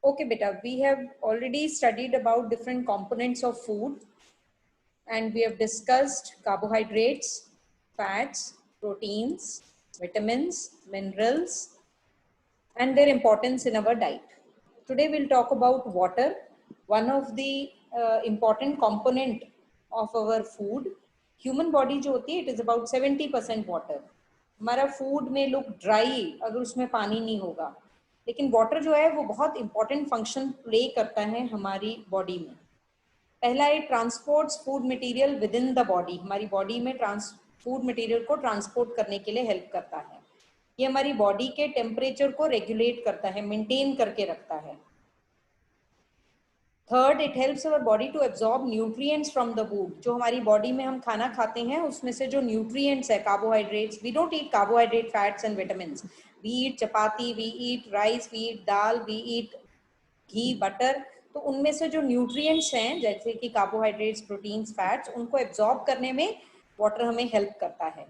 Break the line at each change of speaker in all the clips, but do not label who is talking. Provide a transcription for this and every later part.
Okay, beta, we have already studied about different components of food and we have discussed carbohydrates, fats, proteins, vitamins, minerals, and their importance in our diet. Today we'll talk about water, one of the important component of our food. Human body जो होती है, it is about 70% water. हमारा food में look dry अगर उसमें पानी नहीं होगा, लेकिन water जो है वो बहुत important function play करता है हमारी body में. पहला है transports food material with in the body, हमारी बॉडी में फूड मटेरियल को ट्रांसपोर्ट करने के लिए हेल्प करता है. ये हमारी बॉडी के टेम्परेचर को रेगुलेट करता है, मेंटेन करके रखता है. Third, it helps our body to absorb nutrients from the food. जो हमारी बॉडी में हम खाना खाते हैं उसमें से जो न्यूट्रिएंट्स है, carbohydrates, we don't eat carbohydrate, fats and vitamins. We eat chapati, we eat rice, we eat dal, we eat ghee, butter. तो उनमें से जो न्यूट्रिएंट्स हैं जैसे कि कार्बोहाइड्रेट्स, प्रोटीन्स, फैट्स, उनको एब्जॉर्ब करने में वाटर हमें हेल्प करता है.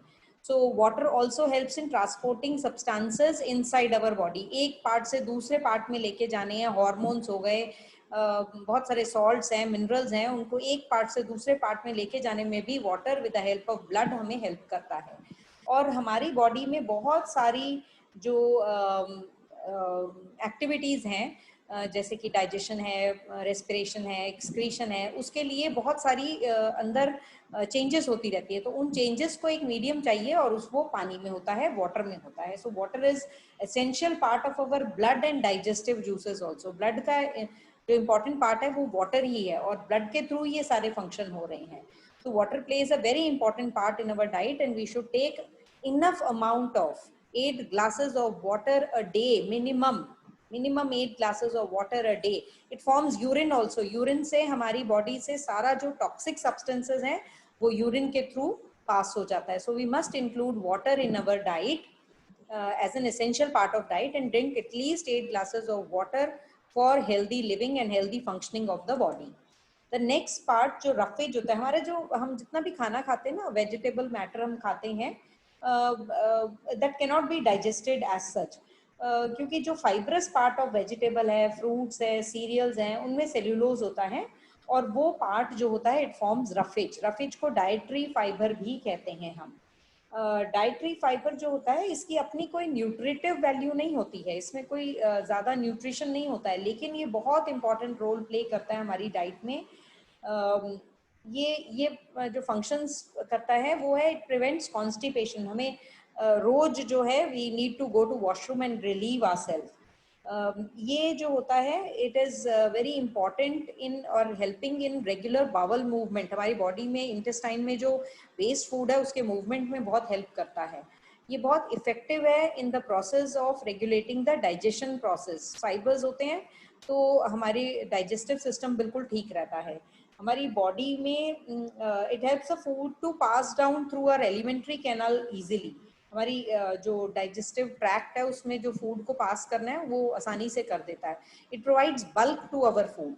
So water also helps in transporting substances inside our body. एक पार्ट से दूसरे पार्ट में लेके जाने हैं. हार्मोन्स हो गए, बहुत सारे सॉल्ट्स हैं, मिनरल्स हैं, उनको एक पार्ट से दूसरे पार्ट में लेके जाने में भी water with the help of blood हमें हेल्प करता है. और हमारी बॉडी में बहुत सारी जो एक्टिविटीज़ हैं, जैसे कि डाइजेशन है, रेस्पिरेशन है, एक्सक्रीशन है, उसके लिए बहुत सारी अंदर चेंजेस होती रहती है. तो उन चेंजेस को एक मीडियम चाहिए और वो पानी में होता है, वाटर में होता है. So water is essential part of our blood and digestive juices also. Blood का जो इम्पोर्टेंट पार्ट है वो वाटर ही है और ब्लड के थ्रू ये सारे फंक्शन हो रहे हैं. So water plays a very important part in our diet and we should take enough amount of 8 glasses of water a day minimum 8 glasses of water a day. It forms urine also. Urine से हमारी body से सारा जो toxic substances हैं वो urine के through pass हो जाता है. So we must include water in our diet as an essential part of diet and drink at least 8 glasses of water for healthy living and healthy functioning of the body. The next part जो roughage होता है हमारा, जो हम जितना भी खाना खाते हैं ना, वेजिटेबल मैटर हम खाते हैं, that can not be digested as such, क्योंकि जो फाइब्रस पार्ट ऑफ वेजिटेबल है, फ्रूट्स है, सीरियल्स हैं, उनमें सेल्यूलोज होता है और वो पार्ट जो होता है इट फॉर्म्स रफेज. रफेज को डाइटरी फाइबर भी कहते हैं हम. डाइटरी फाइबर जो होता है इसकी अपनी कोई न्यूट्रिटिव वैल्यू नहीं होती है, इसमें कोई ज़्यादा न्यूट्रिशन नहीं होता है, लेकिन ये बहुत इंपॉर्टेंट रोल प्ले करता है हमारी डाइट में. ये जो फंक्शंस करता है वो है इट प्रिवेंट्स कॉन्स्टिपेशन. हमें रोज जो है we need to go to washroom and relieve ourselves. ये जो होता है it is very important in और helping in regular bowel movement. हमारी बॉडी में इंटेस्टाइन में जो वेस्ट फूड है उसके मूवमेंट में बहुत हेल्प करता है. ये बहुत इफेक्टिव है in the process of regulating the digestion process. Fibres होते हैं तो हमारी डाइजेस्टिव सिस्टम बिल्कुल ठीक रहता है. हमारी बॉडी में it helps the food to pass down through our alimentary canal easily. हमारी जो डाइजेस्टिव ट्रैक्ट है उसमें जो फूड को पास करना है वो आसानी से कर देता है. It provides bulk to our food.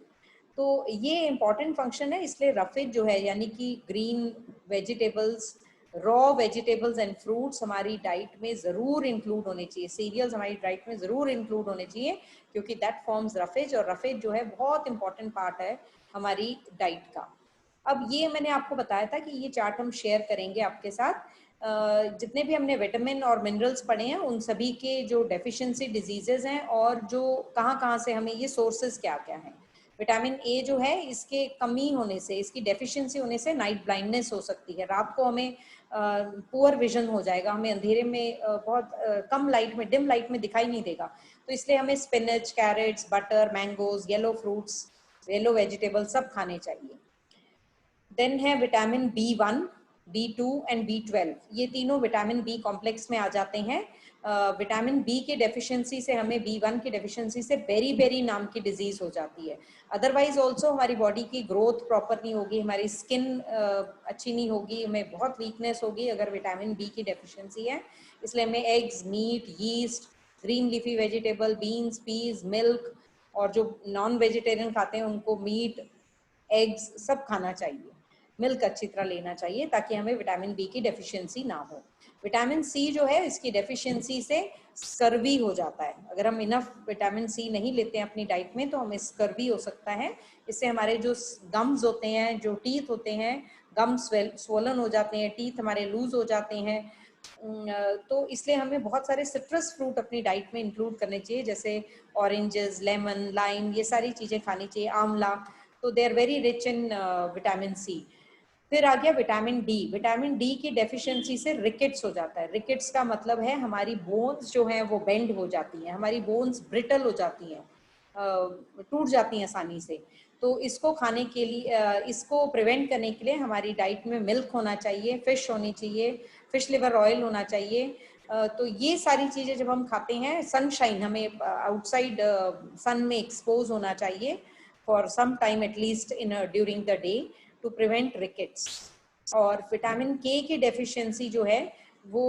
तो ये इंपॉर्टेंट फंक्शन है, इसलिए रफेज जो है यानी कि green vegetables, raw vegetables and fruits हमारी डाइट में ज़रूर इंक्लूड होने चाहिए. सीरियल्स हमारी डाइट में ज़रूर इंक्लूड होने चाहिए क्योंकि दैट फॉर्म्स रफेज और रफेज जो है बहुत इंपॉर्टेंट पार्ट है हमारी डाइट का. अब ये मैंने आपको बताया था कि ये चार्ट हम शेयर करेंगे आपके साथ. जितने भी हमने विटामिन और मिनरल्स पढ़े हैं उन सभी के जो डेफिशिएंसी डिजीजेज हैं और जो कहाँ से हमें ये सोर्सेज क्या क्या हैं. विटामिन ए जो है इसके कमी होने से, इसकी डेफिशिएंसी होने से नाइट ब्लाइंडनेस हो सकती है. रात को हमें पुअर विजन हो जाएगा, हमें अंधेरे में बहुत कम लाइट में, डिम लाइट में दिखाई नहीं देगा. तो इसलिए हमें spinach, carrots, butter, mangoes, yellow fruits, yellow vegetable सब खाने चाहिए. देन है vitamin B1, B2 and B12. ये तीनों विटामिन बी कॉम्प्लेक्स में आ जाते हैं. विटामिन बी के डेफिशिएंसी से हमें B1 की डेफिशिएंसी से बेरी नाम की डिजीज हो जाती है. अदरवाइज ऑल्सो हमारी बॉडी की ग्रोथ प्रॉपर नहीं होगी, हमारी स्किन अच्छी नहीं होगी, हमें बहुत वीकनेस होगी अगर विटामिन बी की डेफिशिएंसी है. इसलिए हमें eggs, meat, yeast, green leafy vegetable, beans, peas, milk, और जो नॉन वेजिटेरियन खाते हैं उनको मीट, एग्स सब खाना चाहिए. मिल्क अच्छी तरह लेना चाहिए ताकि हमें विटामिन बी की डेफिशिएंसी ना हो. विटामिन सी जो है इसकी डेफिशिएंसी से स्कर्वी हो जाता है. अगर हम इनफ विटामिन सी नहीं लेते हैं अपनी डाइट में तो हमें स्कर्वी हो सकता है। इससे हमारे जो गम्स होते हैं, जो टीथ होते हैं, गम्स स्वोलन हो जाते हैं, टीथ हमारे लूज हो जाते हैं। तो इसलिए हमें बहुत सारे सिट्रस फ्रूट अपनी डाइट में इंक्लूड करने चाहिए, जैसे ऑरेंजेस, लेमन, लाइम, ये सारी चीज़ें खानी चाहिए, आंवला। तो they are very rich in vitamin C. फिर आ गया विटामिन डी। विटामिन डी की डेफिशिएंसी से रिकेट्स हो जाता है। रिकेट्स का मतलब है हमारी बोन्स जो हैं वो बेंड हो जाती हैं, हमारी बोन्स ब्रिटल हो जाती हैं, टूट जाती हैं आसानी से। तो इसको खाने के लिए, इसको प्रिवेंट करने के लिए हमारी डाइट में मिल्क होना चाहिए, फिश होनी चाहिए, फिश लिवर ऑयल होना चाहिए। तो ये सारी चीज़ें जब हम खाते हैं, सनशाइन, हमें आउटसाइड सन में एक्सपोज होना चाहिए for some time at least in during the day to prevent rickets. और विटामिन के की डेफिशिएंसी जो है वो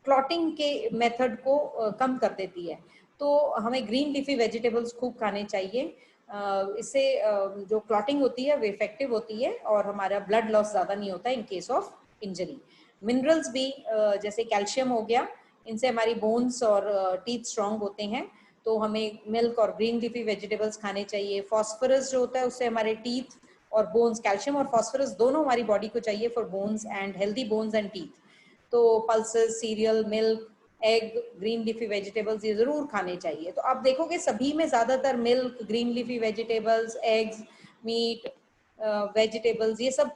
क्लॉटिंग के मेथड को कम कर देती है। तो हमें ग्रीन लीफी वेजिटेबल्स खूब खाने चाहिए। इससे जो क्लॉटिंग होती है वो इफेक्टिव होती है और हमारा ब्लड लॉस ज़्यादा नहीं होता in case of injury. Minerals भी जैसे कैल्शियम हो गया, इनसे हमारी बोन्स और टीथ स्ट्रॉन्ग होते हैं, तो हमें मिल्क और ग्रीन लीफी वेजिटेबल्स खाने चाहिए। फॉस्फोरस जो होता है उससे हमारे टीथ और बोन्स, कैल्शियम और फॉस्फोरस दोनों हमारी बॉडी को चाहिए for bones and healthy bones and teeth. तो pulses, cereal, milk, egg, green leafy vegetables ये जरूर खाने चाहिए। तो आप देखोगे सभी में ज्यादातर milk, green leafy vegetables, eggs, meat, vegetables, ये सब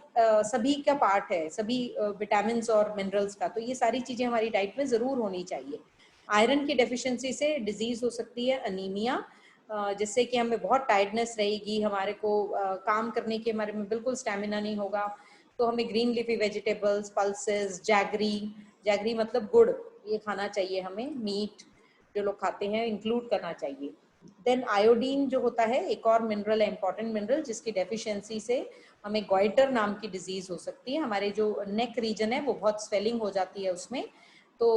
सभी का पार्ट है, सभी विटामिन और मिनरल्स का। तो ये सारी चीजें हमारी डाइट में जरूर होनी चाहिए। आयरन की डेफिशिएंसी से डिजीज हो सकती है अनीमिया, जिससे कि हमें बहुत टायर्डनेस रहेगी, हमारे को काम करने के हमारे में बिल्कुल स्टेमिना नहीं होगा। तो हमें green leafy vegetables, pulses, jaggery, jaggery मतलब गुड़, ये खाना चाहिए हमें। मीट जो लोग खाते हैं इंक्लूड करना चाहिए। देन आयोडीन जो होता है एक और मिनरल है, इंपॉर्टेंट मिनरल, जिसकी डेफिशिएंसी से हमें गॉइटर नाम की डिजीज हो सकती है। हमारे जो नेक रीजन है वो बहुत स्वेलिंग हो जाती है उसमें। तो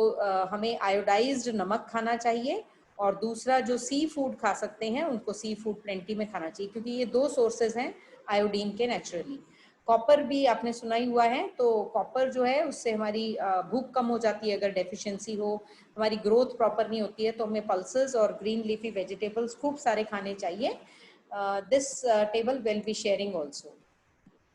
हमें आयोडाइज्ड नमक खाना चाहिए। और दूसरा जो सी फूड खा सकते हैं उनको सी फूड प्लेंटी में खाना चाहिए, क्योंकि ये दो सोर्सेज हैं आयोडीन के नेचुरली। कॉपर भी आपने सुना ही हुआ है, तो कॉपर जो है उससे हमारी भूख कम हो जाती है अगर डेफिशिएंसी हो, हमारी ग्रोथ प्रॉपर नहीं होती है। तो हमें पल्सेस और ग्रीन लीफी वेजिटेबल्स खूब सारे खाने चाहिए। This table will be sharing also.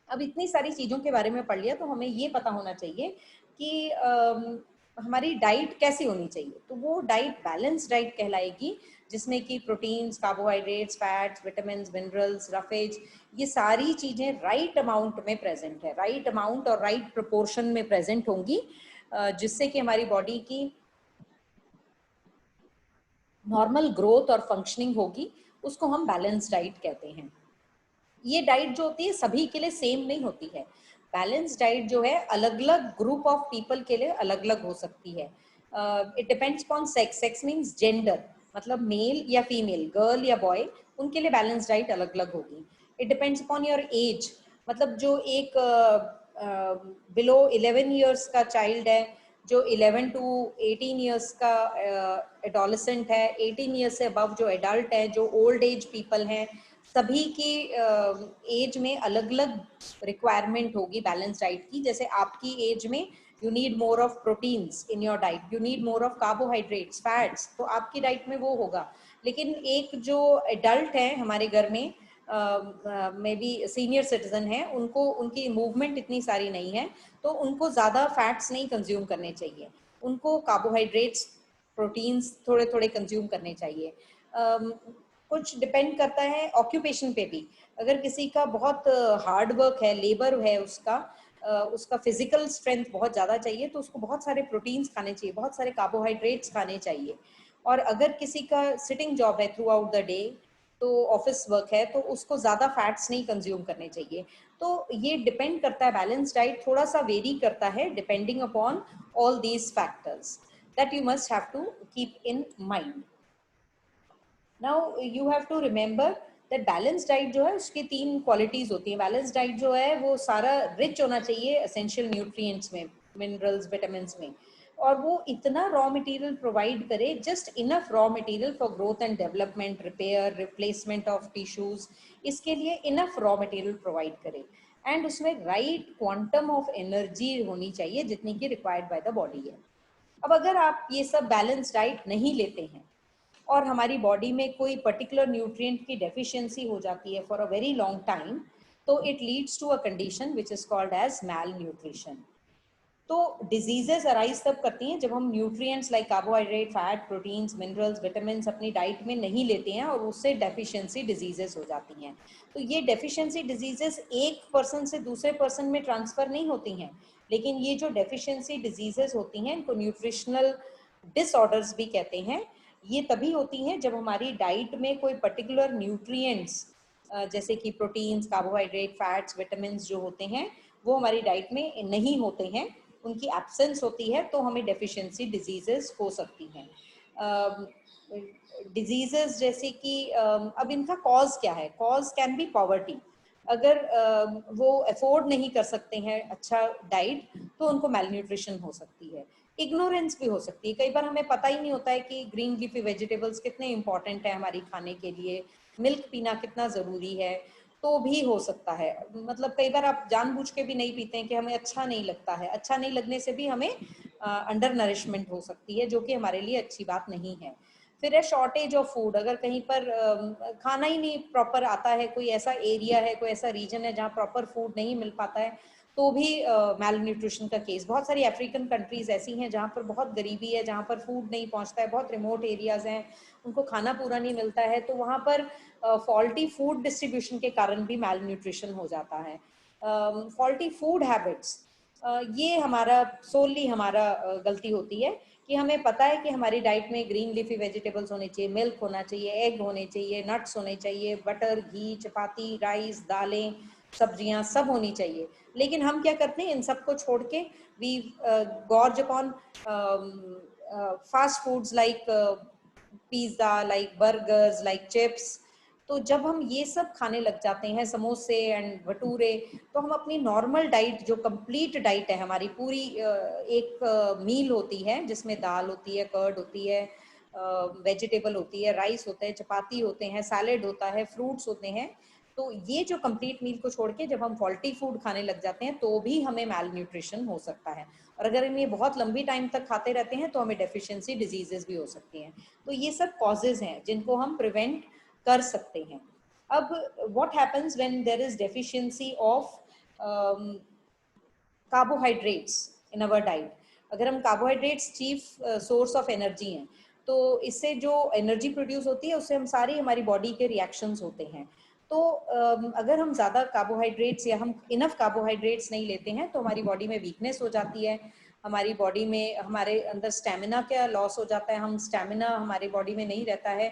अब इतनी सारी चीज़ों के बारे में पढ़ लिया, तो हमें ये पता होना चाहिए कि हमारी डाइट कैसी होनी चाहिए। तो वो डाइट बैलेंस डाइट कहलाएगी, जिसमें कि proteins, carbohydrates, fats, vitamin, minerals, roughage, ये सारी चीज़ें राइट अमाउंट में प्रेजेंट है, राइट अमाउंट और राइट प्रोपोर्शन में प्रेजेंट होंगी, जिससे कि हमारी बॉडी की नॉर्मल ग्रोथ और फंक्शनिंग होगी। उसको हम बैलेंस डाइट कहते हैं। ये डाइट जो होती है सभी के लिए सेम नहीं होती है। बैलेंस डाइट जो है अलग अलग ग्रुप ऑफ पीपल के लिए अलग अलग हो सकती है। It depends upon sex. Sex means gender, मतलब मेल या फीमेल, गर्ल या बॉय, उनके लिए बैलेंस डाइट अलग अलग होगी। It depends upon your age, मतलब जो एक बिलो 11 ईयर्स का चाइल्ड है, जो 11 टू 18 ईयर्स का एडोलेसेंट है, 18 ईयर्स से अबव जो एडल्ट है, जो ओल्ड एज पीपल हैं, सभी की एज में अलग अलग रिक्वायरमेंट होगी बैलेंस डाइट की। जैसे आपकी एज में you need more of proteins in your diet, you need more of carbohydrates, fats, तो आपकी डाइट में वो होगा। लेकिन एक जो एडल्ट है हमारे घर में, मे बी सीनियर सिटीजन है, उनको उनकी मूवमेंट इतनी सारी नहीं है, तो उनको ज़्यादा फैट्स नहीं कंज्यूम करने चाहिए, उनको कार्बोहाइड्रेट्स, प्रोटीन्स थोड़े थोड़े कंज्यूम करने चाहिए। कुछ डिपेंड करता है ऑक्यूपेशन पे भी। अगर किसी का बहुत हार्ड वर्क है, लेबर है उसका, उसका फिजिकल स्ट्रेंथ बहुत ज़्यादा चाहिए, तो उसको बहुत सारे प्रोटीन्स खाने चाहिए, बहुत सारे कार्बोहाइड्रेट्स खाने चाहिए। और अगर किसी का सिटिंग जॉब है थ्रू आउट द डे, तो ऑफिस वर्क है, तो उसको ज़्यादा फैट्स नहीं कंज्यूम करने चाहिए। तो ये डिपेंड करता है, बैलेंस डाइट थोड़ा सा वेरी करता है depending upon all these factors that you must have to keep in mind. Now you have to remember that balance diet जो है उसकी 3 क्वालिटीज होती हैं। बैलेंस डाइट जो है वो सारा रिच होना चाहिए एसेंशियल न्यूट्रिएंट्स में, मिनरल्स, विटामिन में, और वो इतना रॉ मटेरियल प्रोवाइड करे, just enough raw material for growth and development, repair, replacement of tissues, इसके लिए इनफ रॉ मटेरियल प्रोवाइड करे। एंड उसमें राइट क्वांटम ऑफ एनर्जी होनी चाहिए जितनी की रिक्वायर्ड बाय द बॉडी है। अब अगर आप ये सब बैलेंस डाइट नहीं लेते हैं और हमारी बॉडी में कोई पर्टिकुलर न्यूट्रिएंट की डेफिशिएंसी हो जाती है for a very long time, तो it leads to a condition which is called as malnutrition. तो डिजीजेस अराइज तब करती हैं जब हम nutrients like carbohydrate, fat, proteins, minerals, vitamins अपनी डाइट में नहीं लेते हैं और उससे डेफिशिएंसी डिजीजेस हो जाती हैं। तो ये डेफिशिएंसी डिजीजेस एक पर्सन से दूसरे पर्सन में ट्रांसफर नहीं होती हैं, लेकिन ये जो डेफिशिएंसी डिजीजेस होती हैं इनको न्यूट्रिशनल डिसऑर्डर्स भी कहते हैं। ये तभी होती हैं जब हमारी डाइट में कोई पर्टिकुलर न्यूट्रिएंट्स जैसे कि प्रोटीन्स, कार्बोहाइड्रेट, फैट्स, विटामिन जो होते हैं वो हमारी डाइट में नहीं होते हैं, उनकी एब्सेंस होती है, तो हमें डेफिशिएंसी डिजीजेस हो सकती हैं। डिजीजेस जैसे कि अब इनका कॉज क्या है? Cause can be poverty. अगर वो अफोर्ड नहीं कर सकते हैं अच्छा डाइट, तो उनको मैलन्यूट्रिशन हो सकती है। इग्नोरेंस भी हो सकती है, कई बार हमें पता ही नहीं होता है कि ग्रीन लीफी वेजिटेबल्स कितने इंपॉर्टेंट है हमारी खाने के लिए, मिल्क पीना कितना ज़रूरी है, तो भी हो सकता है। मतलब कई बार आप जानबूझ के भी नहीं पीते हैं कि हमें अच्छा नहीं लगता है, अच्छा नहीं लगने से भी हमें अंडर नरिशमेंट हो सकती है, जो कि हमारे लिए अच्छी बात नहीं है। फिर है शॉर्टेज ऑफ फूड, अगर कहीं पर खाना ही नहीं प्रॉपर आता है, कोई ऐसा एरिया है, कोई ऐसा रीजन है जहाँ प्रॉपर फूड नहीं मिल पाता है, तो भी मैल न्यूट्रिशन का केस। बहुत सारी अफ्रीकन कंट्रीज ऐसी हैं जहाँ पर बहुत गरीबी है, जहाँ पर फूड नहीं पहुँचता है, बहुत रिमोट एरियाज हैं, उनको खाना पूरा नहीं मिलता है, तो वहाँ पर फॉल्टी फूड डिस्ट्रीब्यूशन के कारण भी मैल न्यूट्रिशन हो जाता है। फॉल्टी फूड हैबिट्स, ये हमारा सोली हमारा गलती होती है कि हमें पता है कि हमारी डाइट में ग्रीन लीफी वेजिटेबल्स होने चाहिए, मिल्क होना चाहिए, एग होने चाहिए, नट्स होने चाहिए, बटर, घी, चपाती, राइस, दालें, सब्जियां सब होनी चाहिए, लेकिन हम क्या करते हैं इन सबको छोड़ के we gorge upon fast foods like pizza, like burgers, like chips. तो जब हम ये सब खाने लग जाते हैं, समोसे एंड भटूरे, तो हम अपनी नॉर्मल डाइट, जो कंप्लीट डाइट है हमारी पूरी, एक मील होती है जिसमें दाल होती है, कर्ड होती है, वेजिटेबल होती है, राइस होते हैं, चपाती होते हैं, सैलेड होता है, फ्रूट्स होते हैं, तो ये जो कंप्लीट मील को छोड़ के जब हम फॉल्टी फूड खाने लग जाते हैं तो भी हमें मैल न्यूट्रिशन हो सकता है। और अगर हम ये बहुत लंबी टाइम तक खाते रहते हैं तो हमें डेफिशिएंसी डिजीजेस भी हो सकती हैं। तो ये सब कॉजेज हैं जिनको हम प्रिवेंट कर सकते हैं। अब what happens when there is deficiency of carbohydrates in our diet? अगर हम carbohydrates chief source of energy हैं, तो इससे जो एनर्जी प्रोड्यूस होती है उससे हम सारी हमारी बॉडी के रिएक्शंस होते हैं। तो अगर हम ज़्यादा कार्बोहाइड्रेट्स या हम इनफ कार्बोहाइड्रेट्स नहीं लेते हैं तो हमारी बॉडी में वीकनेस हो जाती है, हमारी बॉडी में, हमारे अंदर स्टेमिना का लॉस हो जाता है, हम स्टेमिना हमारी बॉडी में नहीं रहता है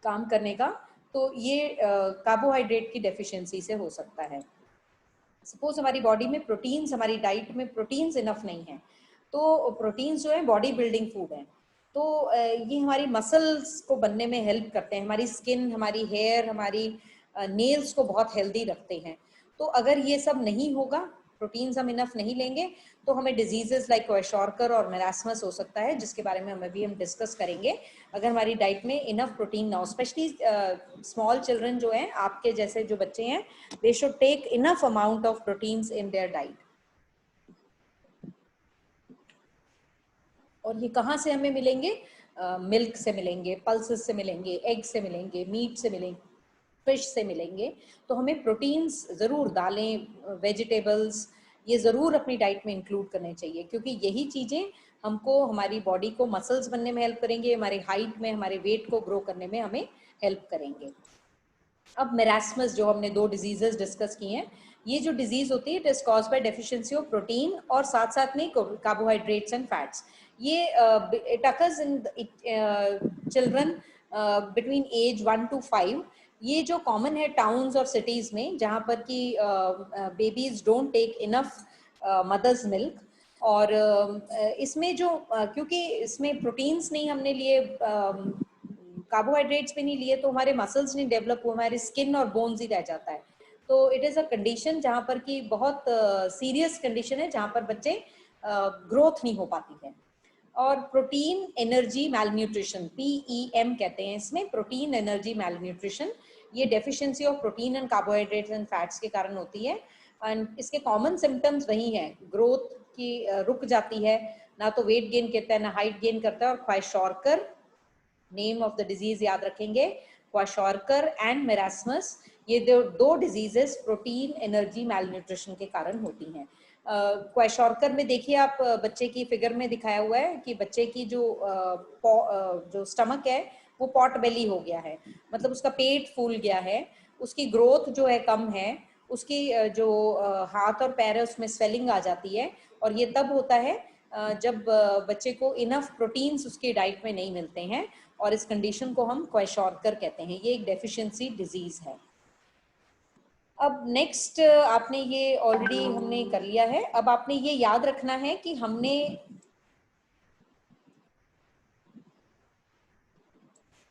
काम करने का, तो ये कार्बोहाइड्रेट की डेफिशिएंसी से हो सकता है। सपोज हमारी बॉडी में प्रोटीन्स, हमारी डाइट में प्रोटीन्स इनफ नहीं है, तो प्रोटीन्स जो है बॉडी बिल्डिंग फूड है, तो ये हमारी मसल्स को बनने में हेल्प करते हैं, हमारी स्किन, हमारी हेयर, हमारी नेल्स को बहुत हेल्दी रखते हैं। तो अगर ये सब नहीं होगा, प्रोटीन्स हम इनफ नहीं लेंगे, तो हमें डिजीजेस लाइक क्वेशॉर्कर और मेलास्मस हो सकता है, जिसके बारे में अभी हम डिस्कस करेंगे। अगर हमारी डाइट में इनफ प्रोटीन ना हो, स्पेशली स्मॉल चिल्ड्रन जो हैं, आपके जैसे जो बच्चे हैं, they should take enough amount of proteins in their diet. और ये कहाँ से हमें मिलेंगे? मिल्क से मिलेंगे, पल्सेस से मिलेंगे, एग से मिलेंगे, मीट से मिलेंगे, फिश से मिलेंगे। तो हमें प्रोटीन्स ज़रूर, दालें, वेजिटेबल्स, ये ज़रूर अपनी डाइट में इंक्लूड करने चाहिए, क्योंकि यही चीज़ें हमको, हमारी बॉडी को मसल्स बनने में हेल्प करेंगे, हमारे हाइट में, हमारे वेट को ग्रो करने में हमें हेल्प करेंगे। अब मेरास्मस, जो हमने दो डिजीजेस डिस्कस की हैं, ये जो डिजीज होती है it is cause by deficiency of protein और साथ साथ में कार्बोहाइड्रेट्स एंड फैट्स। ये it occurs in children between age 1 to 5। ये जो कॉमन है टाउन्स और सिटीज में, जहाँ पर कि babies don't take enough mother's milk, और इसमें जो क्योंकि इसमें प्रोटीन्स नहीं हमने लिए, कार्बोहाइड्रेट्स भी नहीं लिए, तो हमारे मसल्स नहीं डेवलप हुए, हमारे स्किन और बोन्स ही रह जाता है। तो इट इज़ अ कंडीशन जहाँ पर कि बहुत सीरियस कंडीशन है, जहाँ पर बच्चे ग्रोथ नहीं हो पाती है। और प्रोटीन एनर्जी मैल न्यूट्रिशन, PEM कहते हैं इसमें, प्रोटीन एनर्जी मैल न्यूट्रिशन, ये deficiency of protein and carbohydrates and fats के कारण होती है। एंड इसके कॉमन सिम्टम्स वही हैं, ग्रोथ की रुक जाती है, ना तो वेट गेन करता है ना हाइट गेन करता है। और क्वाइशॉर्कर, नेम ऑफ द डिजीज याद रखेंगे, क्वाइशॉर्कर एंड मेरास्मस, ये दो डिजीजेस प्रोटीन एनर्जी मैलन्यूट्रिशन के कारण होती हैं। क्वाइशॉर्कर में देखिए आप, बच्चे की फिगर में दिखाया हुआ है कि बच्चे की जो स्टमक है वो पॉट बेली हो गया है, मतलब उसका पेट फूल गया है, उसकी ग्रोथ जो है कम है, उसकी जो हाथ और पैर है उसमें स्वेलिंग आ जाती है। और ये तब होता है जब बच्चे को इनफ प्रोटीन्स उसकी डाइट में नहीं मिलते हैं, और इस कंडीशन को हम क्वाइशॉर्कर कहते हैं। ये एक डेफिशिएंसी डिजीज है। अब नेक्स्ट, आपने ये ऑलरेडी हमने कर लिया है। अब आपने ये याद रखना है कि हमने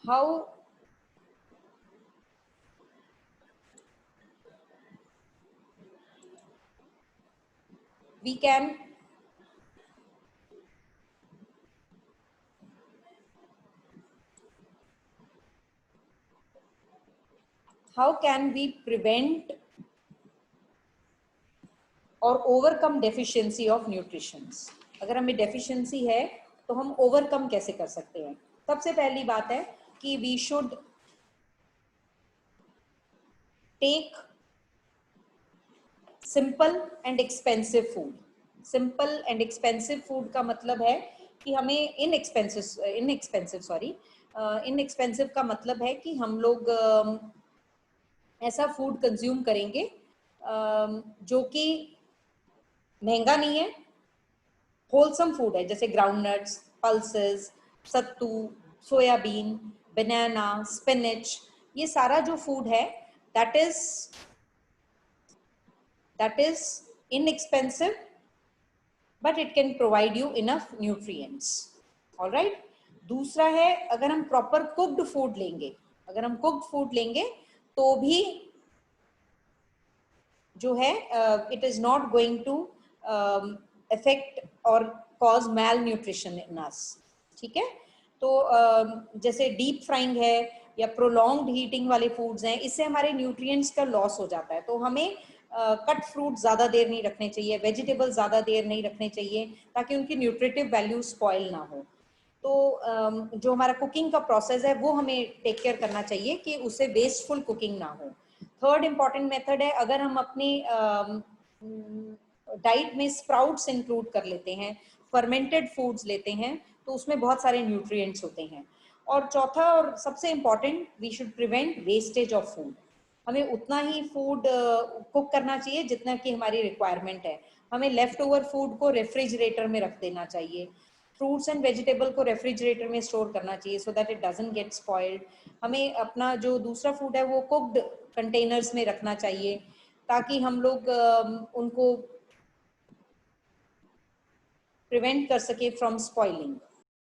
हाउ वी कैन प्रिवेंट और ओवरकम डेफिशिएंसी ऑफ न्यूट्रिशंस। अगर हमें डेफिशिएंसी है तो हम ओवरकम कैसे कर सकते हैं? सबसे पहली बात है कि we should take simple and expensive food. Simple and expensive food का मतलब है कि हमें इनएक्सपेंसिव का मतलब है कि हम लोग ऐसा फूड कंज्यूम करेंगे जो कि महंगा नहीं है, होलसम फूड है, जैसे ग्राउंडनट्स, पल्सेस, सत्तू, सोयाबीन, बनाना, स्पिनच। ये सारा जो फूड है that is inexpensive but it can provide you enough nutrients. all right, दूसरा है, अगर हम प्रॉपर कुक्ड फूड लेंगे, तो भी जो है it is not going to affect और cause malnutrition in us. ठीक है, तो जैसे डीप फ्राइंग है या प्रोलॉन्ग्ड हीटिंग वाले फूड्स हैं, इससे हमारे न्यूट्रिएंट्स का लॉस हो जाता है। तो हमें कट फ्रूट ज़्यादा देर नहीं रखने चाहिए, वेजिटेबल ज़्यादा देर नहीं रखने चाहिए, ताकि उनकी न्यूट्रिटिव वैल्यू स्पॉइल ना हो। तो जो हमारा कुकिंग का प्रोसेस है वो हमें टेक केयर करना चाहिए कि उससे वेस्टफुल कुकिंग ना हो। थर्ड इम्पॉर्टेंट मेथड है, अगर हम अपनी डाइट में स्प्राउट्स इंक्लूड कर लेते हैं, फर्मेंटेड फूड्स लेते हैं, तो उसमें बहुत सारे न्यूट्रिएंट्स होते हैं। और चौथा और सबसे important, we should prevent wastage of food. हमें उतना ही फूड कुक करना चाहिए जितना कि हमारी रिक्वायरमेंट है। हमें लेफ्ट ओवर फूड को रेफ्रिजरेटर में रख देना चाहिए, फ्रूट्स एंड वेजिटेबल को रेफ्रिजरेटर में स्टोर करना चाहिए so that it doesn't get spoiled. हमें अपना जो दूसरा फूड है वो कुक्ड कंटेनर्स में रखना चाहिए, ताकि हम लोग उनको प्रिवेंट कर सके फ्रॉम स्पॉइलिंग।